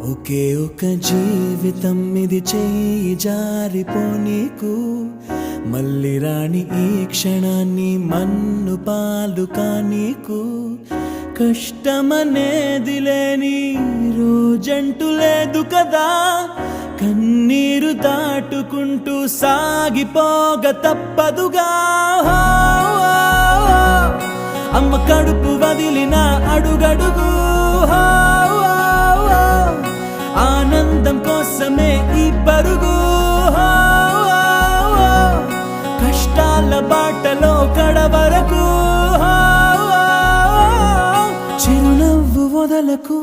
ఒకే ఒక జీవితం ఇది చేయి జారిపోనీకు మళ్ళీ రాణి ఈ క్షణాన్ని మన్ను పాలు కానీకు కష్టమనేది లేని రోజంటూ లేదు కదా కన్నీరు దాటుకుంటూ సాగిపోగ తప్పదుగా అమ్మ కడుపు వదిలిన అడుగడుగు ఆనందం కోసమే ఈ పరుగు కష్టాల బాటలో కడవరకు చిరునవ్వు వదలకు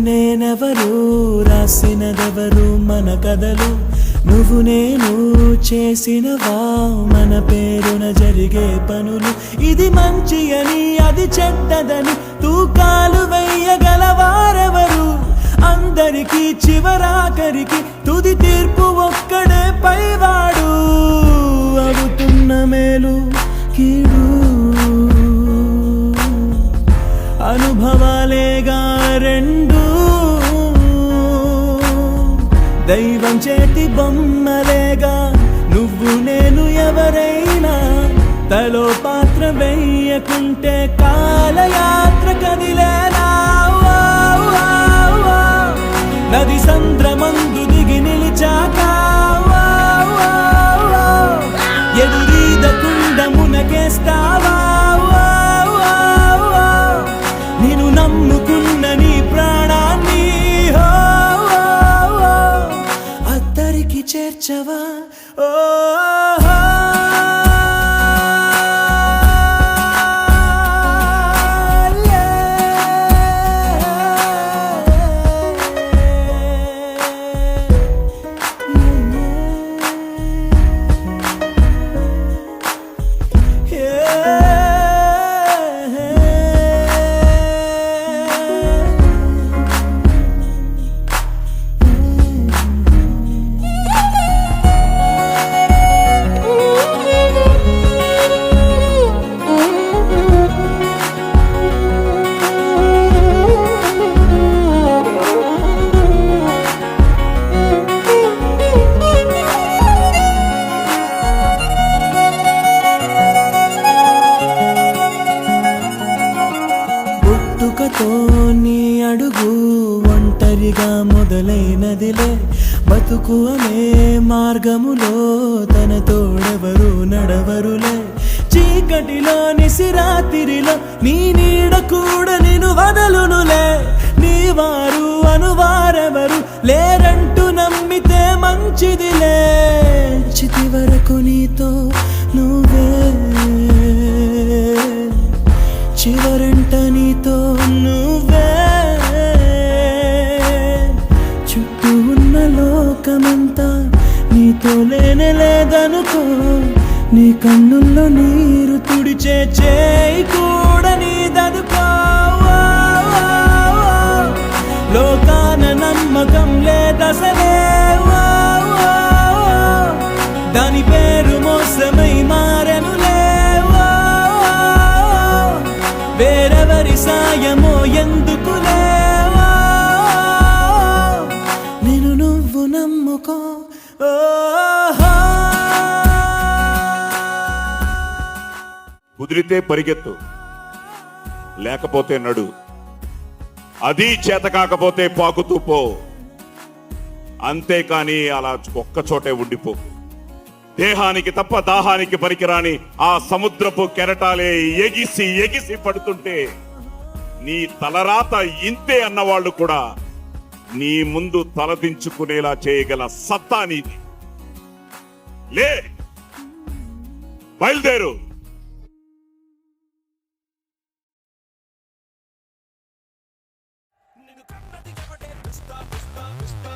నేనెవరు రాసినదెవరు మన కథలు నువ్వు నేను చేసినవా మన పేరున జరిగే పనులు ఇది మంచి అని అది చెడ్డదని తూకాలు వెయ్యగలవారెవరు అందరికీ చివరాఖరికి తుది తీర్పు ఒక్కడే పైవాడు అవుతున్న మేలు కీడు అనుభవాలేగా రెండు దైవం చేతి బొమ్మలేగా నువ్వు నేను ఎవరైనా తలో పాత్ర వేయకుంటే కాలయాత్ర కదిలేలా నది సంద్రమందు దిగి నిలిచాక ఎదురీదకుండా మునకేస్తావా నేను నమ్ముకున్న నీ ప్రాణాన్ని అద్దరికి చేర్చవా నీ అడుగు ఒంటరిగా మొదలైనదిలే బతుకు అనే మార్గములో తన తోడెవరు నడవరులే చీకటిలో నిసిరాతిరిలో నీ నీడ కూడా నేను వదలునులే నీ వారు అనువారెవరు లేరంటూ నమ్మితే మంచిదిలే చితి వరకు నీతో నువ్వే చివరంట నీతో నువ్వే చుట్టూ ఉన్న లోకమంతా నీతో లేదనుకో నీ కన్నుల్లో నీరు తుడిచే చేయి కూడా నీదనుకో లోకాన నమ్మకం లేదసలే దాని పేరు మోసమై మారెనులే మాయమో ఎందుకులేవా నేను నువ్వు నమ్ముకో కుదిరితే పరిగెత్తు, లేకపోతే నడు, అది చేత కాకపోతే పాకుతూ పో, అంతేకాని అలా ఒక్క చోటే ఉండిపో. దేహానికి తప్ప దాహానికి పనికిరాని ఆ సముద్రపు కెరటాలే ఎగిసి ఎగిసి పడుతుంటే నీ తలరాత ఇంతే అన్నవాళ్ళు కూడా నీ ముందు తలదించుకునేలా చేయగల సత్తా నీది. లే, బయలుదేరు. నిన్ను కన్నది ఎవడే పిస్తా పిస్తా పిస్తా